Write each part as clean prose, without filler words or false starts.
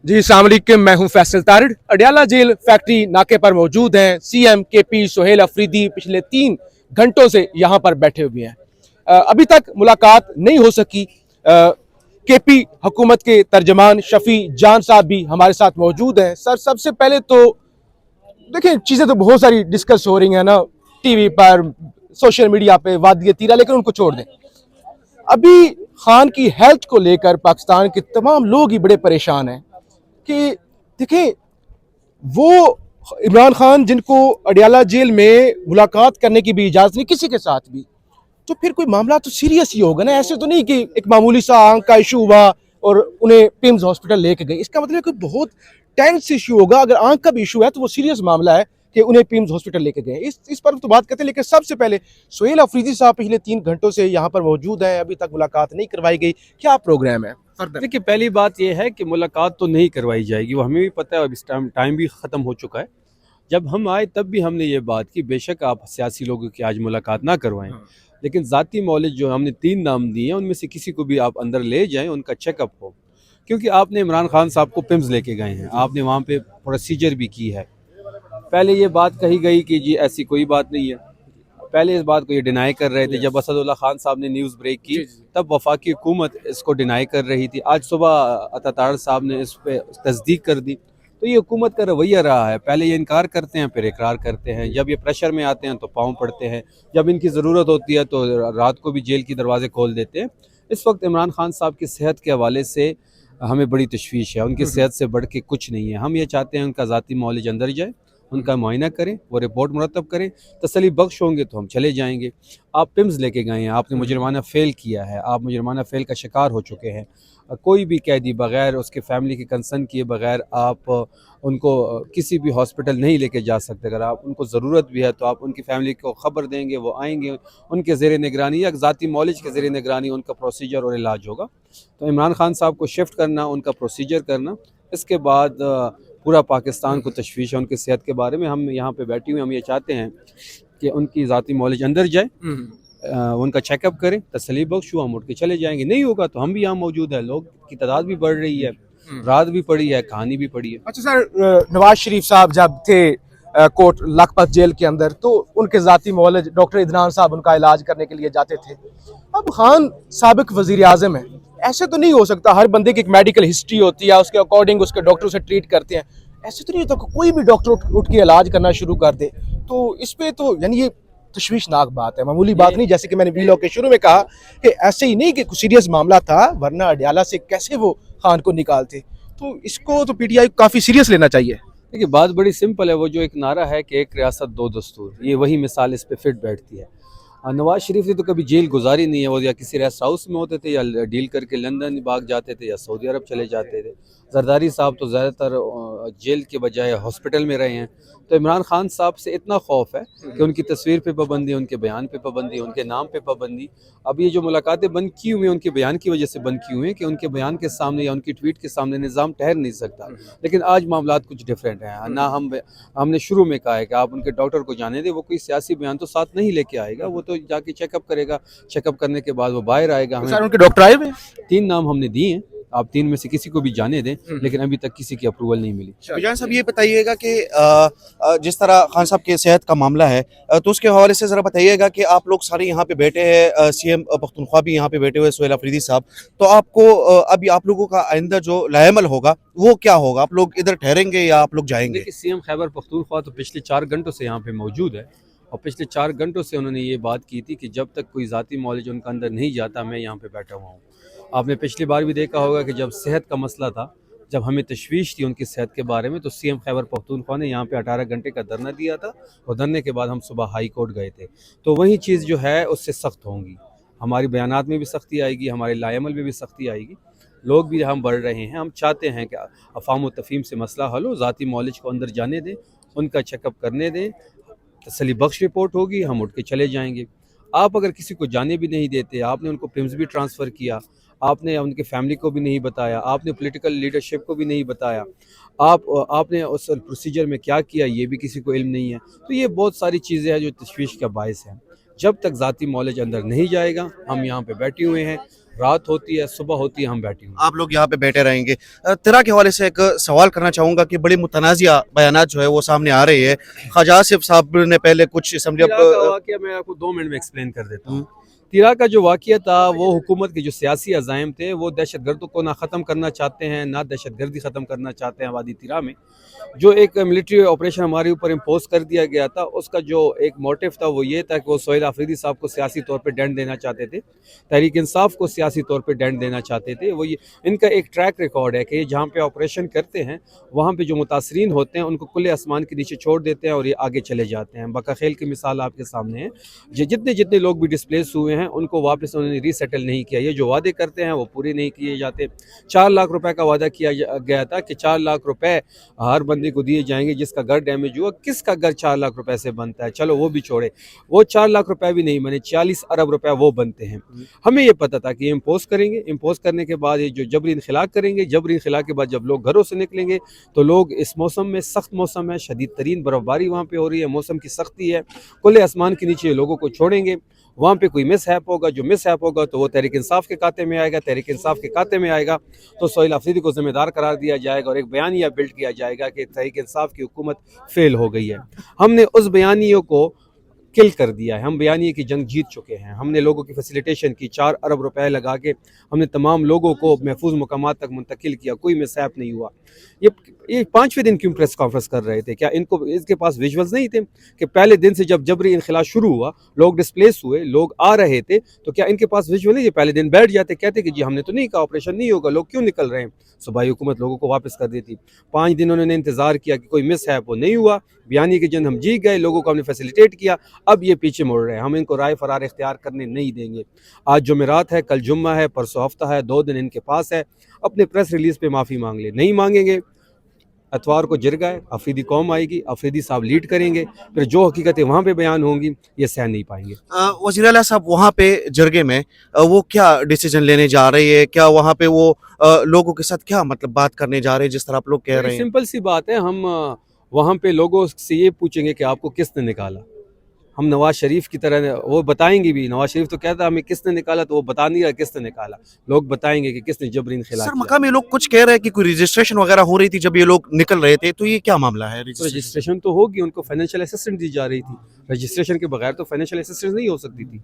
जी अस्सलाम वालेकुम, मैं हूं फैसल तारिड़। अडियाला जेल फैक्ट्री नाके पर मौजूद हैं। सीएम केपी सोहेल अफरीदी पिछले 3 घंटों से यहां पर बैठे हुए हैं। अभी तक मुलाकात नहीं हो सकी। केपी हुकूमत के तर्जमान शफी जान साहब भी हमारे साथ मौजूद हैं। सर, सबसे पहले तो देखिए, चीज़ें तो बहुत सारी डिस्कस हो रही हैं ना, टीवी पर, सोशल मीडिया पे, वादिय तीरा, लेकिन उनको छोड़ दें। अभी खान की हेल्थ को लेकर पाकिस्तान के तमाम लोग ही बड़े परेशान हैं कि देखिए, वो इमरान खान जिनको अडियाला जेल में मुलाकात करने की भी इजाज़त नहीं किसी के साथ भी, तो फिर कोई मामला तो सीरियस ही होगा ना। ऐसे तो नहीं कि एक मामूली सा आंख का इशू हुआ और उन्हें पिम्स हॉस्पिटल लेके गए। इसका मतलब है कि बहुत टेंस इशू होगा। अगर आंख का भी इशू है तो वो सीरियस मामला है कि उन्हें पिम्स हॉस्पिटल लेके गए। इस पर तो बात करते हैं, लेकिन सबसे पहले सोहेल अफरीदी साहब पिछले 3 घंटों से यहाँ पर मौजूद हैं। अभी तक मुलाकात नहीं करवाई गई। क्या प्रोग्राम है? देखिए, पहली बात यह है कि मुलाकात तो नहीं करवाई जाएगी, वो हमें भी पता है। अब इस टाइम भी ख़त्म हो चुका है। जब हम आए तब भी हमने ये बात की, बेशक आप सियासी लोगों की आज मुलाकात ना करवाएं, लेकिन ज़ाती मौलिज जो हमने 3 नाम दिए हैं उनमें से किसी को भी आप अंदर ले जाएं, उनका चेकअप हो। क्योंकि आपने इमरान खान साहब को पिम्स लेके गए हैं, आपने वहाँ पे प्रोसीजर भी की है। पहले ये बात कही गई कि जी ऐसी कोई बात नहीं है। पहले इस बात को ये डिनाई कर रहे थे। जब असदुल्ला खान साहब ने न्यूज़ ब्रेक की तब वफाकी हुकूमत इसको डिनाई कर रही थी। आज सुबह अता साहब ने इस पर तस्दीक कर दी। तो ये हुकूमत का रवैया रहा है, पहले ये इनकार करते हैं फिर इकरार करते हैं। जब ये प्रेशर में आते हैं तो पाँव पड़ते हैं, जब इनकी ज़रूरत होती है तो रात को भी जेल के दरवाजे खोल देते हैं। इस वक्त इमरान खान साहब की सेहत के हवाले से हमें बड़ी तशवीश है। उनकी सेहत से बढ़ के कुछ नहीं है। हम ये चाहते हैं उनका ज़ाती मौलिज अंदर जाए, उनका मुआयना करें, वो रिपोर्ट मुरतब करें। तसली बख्श होंगे तो हम चले जाएंगे। आप पिम्स लेके गए हैं, आपने मुजरमाना फ़ेल किया है, आप मुजरमाना फ़ेल का शिकार हो चुके हैं। कोई भी कैदी बग़ैर उसके फैमिली के कंसर्न किए बग़ैर आप उनको किसी भी हॉस्पिटल नहीं लेके जा सकते। अगर आप उनको ज़रूरत भी है तो आप उनकी फैमिली को ख़बर देंगे, वो आएंगे, उनके ज़ेर निगरानी या ज़ाती मौलिज के ज़ेर निगरानी उनका प्रोसीजर और इलाज होगा। तो इमरान खान साहब को शिफ्ट करना, उनका प्रोसीजर करना, इसके बाद पूरा पाकिस्तान को तशवीश है उनकी सेहत के बारे में। हम यहाँ पे बैठे हुए हम ये चाहते हैं कि उनकी ज़ाती मौलिज अंदर जाए, उनका चेकअप करें, तसली बख्श हुआ हम उठ के चले जाएंगे। नहीं होगा तो हम भी यहाँ मौजूद है। लोग की तादाद भी बढ़ रही है, रात भी पड़ी है, कहानी भी पड़ी है। अच्छा सर, नवाज शरीफ साहब जब थे कोट लखपत जेल के अंदर, तो उनके ज़ाती मौलज डॉक्टर इदनान साहब उनका इलाज करने के लिए जाते थे। अब खान साबिक वजीर आज़म है, ऐसे तो नहीं हो सकता। हर बंदे की एक मेडिकल हिस्ट्री होती है, उसके अकॉर्डिंग उसके डॉक्टर उसे ट्रीट करते हैं। ऐसे तो नहीं होता कि कोई भी डॉक्टर उठ के इलाज करना शुरू कर दे। तो इस पे तो यानी ये तशवीशनाक बात है, मामूली बात नहीं। जैसे कि मैंने वीलॉग के शुरू में कहा कि ऐसे ही नहीं कि कुछ सीरियस मामला था, वरना अडियाला से कैसे वो खान को निकालते। तो इसको तो पीटीआई को काफ़ी सीरियस लेना चाहिए। देखिए, बात बड़ी सिंपल है। वो जो एक नारा है कि एक रियासत दो दस्तूर, ये वही मिसाल इस पे फिट बैठती है। नवाज शरीफ ने तो कभी जेल गुजारी नहीं है। वो या किसी रेस्ट हाउस में होते थे, या डील करके लंदन भाग जाते थे, या सऊदी अरब चले जाते थे। जरदारी साहब तो ज़्यादातर जेल के बजाय हॉस्पिटल में रहे हैं। तो इमरान खान साहब से इतना खौफ है कि उनकी तस्वीर पे पाबंदी, उनके बयान पे पाबंदी, उनके नाम पे पाबंदी। अब ये जो मुलाकातें बंद की हुई हैं उनके बयान की वजह से बंद की हुई हैं कि उनके बयान के सामने या उनकी ट्वीट के सामने निज़ाम ठहर नहीं सकता। लेकिन आज मामलात कुछ डिफरेंट हैं ना। हमने शुरू में कहा है कि आप उनके डॉक्टर को जाने दें, वो कोई सियासी बयान तो साथ नहीं लेके आएगा। वो तो जाके चेकअप करेगा, चेकअप करने के बाद वो बाहर आएगा। सर, उनके डॉक्टर आए हुए? 3 नाम हमने दिए हैं, आप 3 में से किसी को भी जाने दें, लेकिन अभी तक किसी की अप्रूवल नहीं मिली। जान साहब, ये बताइएगा कि जिस तरह खान साहब के सेहत का मामला है, तो उसके हवाले से ज़रा बताइएगा कि आप लोग सारे यहाँ पे बैठे हैं, सीएम पख्तूनख्वा भी यहाँ पे बैठे हुए सोहेल अफरीदी साहब, तो आपको अभी आप लोगों का आइंदा जो लाएमल होगा वो क्या होगा? आप लोग इधर ठहरेंगे या आप लोग जाएंगे? देखिए, सीएम खैबर पख्तूनख्वा तो पिछले 4 घंटों से यहाँ पे मौजूद है, और पिछले 4 घंटों से उन्होंने ये बात की थी कि जब तक कोई ज़ाती मौलिज उनका अंदर नहीं जाता, मैं यहाँ पे बैठा हुआ हूँ। आपने पिछली बार भी देखा होगा कि जब सेहत का मसला था, जब हमें तशवीश थी उनकी सेहत के बारे में, तो सीएम खैबर पख्तूनख्वा ने यहाँ पे 18 घंटे का धरना दिया था, और धरने के बाद हम सुबह हाई कोर्ट गए थे। तो वही चीज़ जो है उससे सख्त होंगी, हमारी बयानात में भी सख्ती आएगी, हमारे लाएमल में भी सख्ती आएगी। लोग भी हम बढ़ रहे हैं। हम चाहते हैं कि अफ़ाम व तफ़हीम से मसला हल हो, ज़ाती मौलिज को अंदर जाने दें, उनका चेकअप करने दें, तसली बख्श रिपोर्ट होगी, हम उठ के चले जाएंगे। आप अगर किसी को जाने भी नहीं देते, आपने उनको पिम्स भी ट्रांसफ़र किया, आपने उनके फैमिली को भी नहीं बताया, आपने पॉलिटिकल लीडरशिप को भी नहीं बताया, आपने उस प्रोसीजर में क्या किया ये भी किसी को इल्म नहीं है। तो ये बहुत सारी चीज़ें हैं जो तशवीश का बायस है। जब तक ज़ाती मौलिज अंदर नहीं जाएगा, हम यहाँ पे बैठे हुए हैं। رات ہوتی ہے صبح ہوتی ہے ہم بیٹھے ہوئے ہیں۔ آپ لوگ یہاں پہ بیٹھے رہیں گے. تیرا کے حوالے سے ایک سوال کرنا چاہوں گا کہ بڑی متنازعہ بیانات جو ہے وہ سامنے آ رہی ہے. خواجہ آصف صاحب نے پہلے کچھ اسمبلی تیرا کا واقعہ میں آپ کو 2 منٹ میں ایکسپلین کر دیتا ہوں. تیرا کا جو واقعہ تھا وہ حکومت کے جو سیاسی عزائم تھے وہ دہشت گردوں کو نہ ختم کرنا چاہتے ہیں نہ دہشت گردی ختم کرنا چاہتے ہیں. وادی تیرا میں جو ایک ملٹری آپریشن ہمارے اوپر امپوز کر دیا گیا تھا اس کا جو ایک موٹیو تھا وہ یہ تھا کہ وہ سہیل آفریدی صاحب کو سیاسی طور پہ ڈینٹ دینا چاہتے تھے, تحریک انصاف کو سیاسی طور پہ ڈینٹ دینا چاہتے تھے. وہ ان کا ایک ٹریک ریکارڈ ہے کہ یہ جہاں پہ آپریشن کرتے ہیں وہاں پہ جو متاثرین ہوتے ہیں ان کو کھلے آسمان کے نیچے چھوڑ دیتے ہیں اور یہ آگے چلے جاتے ہیں. بقا خیل کی مثال آپ کے سامنے ہے. جتنے لوگ بھی ڈسپلیس ہوئے ہیں ان کو واپس انہوں نے ری سیٹل نہیں کیا. یہ جو وعدے کرتے ہیں وہ پورے نہیں کیے جاتے. 4 لاکھ روپے کا وعدہ کیا گیا تھا کہ 4 لاکھ روپے ہر بندے کو دیے جائیں گے جس کا گھر ڈیمیج ہوا. کس کا گھر 4 لاکھ روپے سے بنتا ہے؟ چلو وہ بھی چھوڑے, وہ 4 لاکھ روپے بھی نہیں بنے, 40 ارب روپے وہ بنتے ہیں. ہمیں یہ پتہ تھا کہ یہ امپوز کریں گے, امپوز کرنے کے بعد یہ جو جبری انخلا کریں گے, جبری انخلا کے بعد جب لوگ گھروں سے نکلیں گے تو لوگ اس موسم میں, سخت موسم ہے, شدید ترین برف باری وہاں پہ ہو رہی ہے, موسم کی سختی ہے, کھلے آسمان کے نیچے لوگوں کو چھوڑیں گے. وہاں پہ کوئی مس ہیپ ہوگا, جو مس ہیپ ہوگا تو وہ تحریک انصاف کے کھاتے میں آئے گا, تحریک انصاف کے کھاتے میں آئے گا تو سہیل آفریدی کو ذمہ دار قرار دیا جائے گا اور ایک بیانیہ بلڈ کیا جائے گا کہ تحریک انصاف کی حکومت فیل ہو گئی ہے. ہم نے اس بیانیے کو کل کر دیا ہے. ہم بیانیے کی جنگ جیت چکے ہیں. ہم نے لوگوں کی فیسیلیٹیشن کی, 4 ارب روپے لگا کے ہم نے تمام لوگوں کو محفوظ مقامات تک منتقل کیا, کوئی مس ہیپ نہیں ہوا. یہ 5ویں دن کیوں پریس کانفرنس کر رہے تھے؟ کیا اس کے پاس ویژولز نہیں تھے کہ پہلے دن سے جب جبری انخلا شروع ہوا, لوگ ڈسپلیس ہوئے, لوگ آ رہے تھے, تو کیا ان کے پاس ویژول نہیں؟ یہ پہلے دن بیٹھ جاتے, کہتے کہ جی ہم نے تو نہیں کہا آپریشن نہیں ہوگا, لوگ کیوں نکل رہے ہیں؟ صوبائی حکومت لوگوں کو واپس کر دیتی. 5 دن انہوں نے انتظار کیا کہ کوئی مس ہیپ وہ نہیں ہوا, بیانی کی جنگ ہم جیت گئے, لوگوں کو ہم نے فیسیلیٹیٹ کیا. اب یہ پیچھے مڑ رہے ہیں, ہم ان کو رائے فرار اختیار کرنے نہیں دیں گے. آج جمعرات ہے, کل جمعہ ہے, پرسوں ہفتہ ہے, 2 دن ان کے پاس ہے, اپنے پریس ریلیز پہ معافی مانگ لے. نہیں مانگیں گے, اتوار کو جرگہ ہے, افریدی قوم آئے گی, افریدی صاحب لیڈ کریں گے, پھر جو حقیقتیں وہاں پہ بیان ہوں گی یہ سہ نہیں پائیں گے. وزیر اعلیٰ صاحب وہاں پہ جرگے میں وہ کیا ڈیسیجن لینے جا رہی ہے؟ کیا وہاں پہ وہ لوگوں کے ساتھ کیا مطلب بات کرنے جا رہے ہیں جس طرح آپ لوگ کہہ رہے ہیں؟ سمپل سی بات ہے, ہم وہاں پہ لوگوں سے یہ پوچھیں گے کہ آپ کو کس نے نکالا. ہم نواز شریف کی طرح وہ بتائیں گے بھی. نواز شریف تو کہتا ہمیں کس نے نکالا, تو وہ بتا نہیں رہا کس نے نکالا. لوگ بتائیں گے کہ کس نے جبری انخلا سر کیا. مقامی لوگ کچھ کہہ رہے ہیں کہ کوئی رجسٹریشن وغیرہ ہو رہی تھی جب یہ لوگ نکل رہے تھے, تو یہ کیا معاملہ ہے؟ رجسٹریشن تو ہوگی, ان کو فائنینشیل اسسٹنٹ دی جا رہی تھی. رجسٹریشن کے بغیر تو فائنینشیل اسسٹنٹ نہیں ہو سکتی تھی.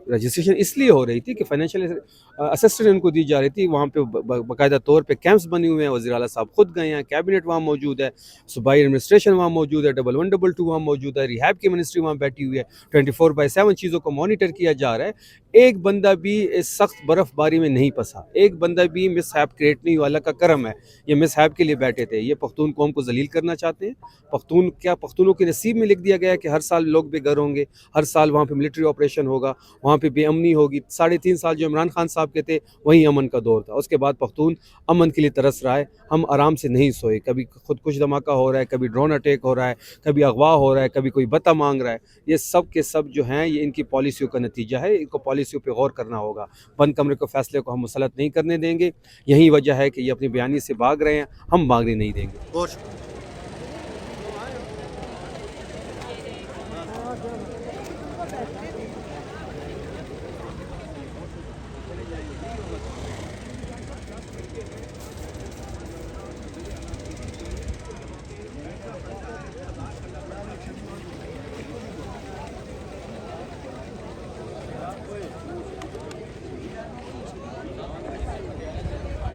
رجسٹریشن اس لیے ہو رہی تھی کہ فائنینشیل اسسٹنٹ ان کو دی جا رہی تھی. وہاں پہ باقاعدہ طور پہ کیمپس بنے ہوئے ہیں, وزیر اعلیٰ صاحب خود گئے ہیں, کیبنٹ وہاں موجود ہے, صوبائی ایڈمنسٹریشن وہاں موجود ہے, 1122 وہاں موجود ہے, ریہیب کی منسٹری وہاں بیٹھی ہوئی ہے, 24/7 چیزوں کو مانیٹر کیا جا رہا ہے. ایک بندہ بھی اس سخت برف باری میں نہیں پھنسا, ایک بندہ بھی مس ہیپ کریٹ نہیں ہوا. اللہ کا کرم ہے, یہ مس ہیپ کے لیے بیٹھے تھے. یہ پختون قوم کو ذلیل کرنا چاہتے ہیں. پختونوں کے نصیب میں لکھ دیا گیا ہے کہ ہر سال لوگ بے گھر ہوں گے, ہر سال وہاں پہ ملٹری آپریشن ہوگا, وہاں پہ بے امنی ہوگی. 3.5 سال جو عمران خان صاحب کے تھے وہیں امن کا دور تھا. اس کے بعد پختون امن کے لیے ترس رہا ہے. ہم آرام سے نہیں سوئے, کبھی خود کش دھماکہ ہو رہا ہے, کبھی ڈرون اٹیک ہو رہا ہے, کبھی اغوا ہو رہا ہے, کبھی کوئی بتا مانگ رہا ہے. یہ سب کے سب جو ہیں یہ ان کی پالیسیوں کا نتیجہ ہے. ان کو پالیسیوں پہ غور کرنا ہوگا. بند کمرے کو فیصلے کو ہم مسلط نہیں کرنے دیں گے. یہی وجہ ہے کہ یہ اپنی بیانی سے بھاگ رہے ہیں, ہم بھاگنے نہیں دیں گے. بہت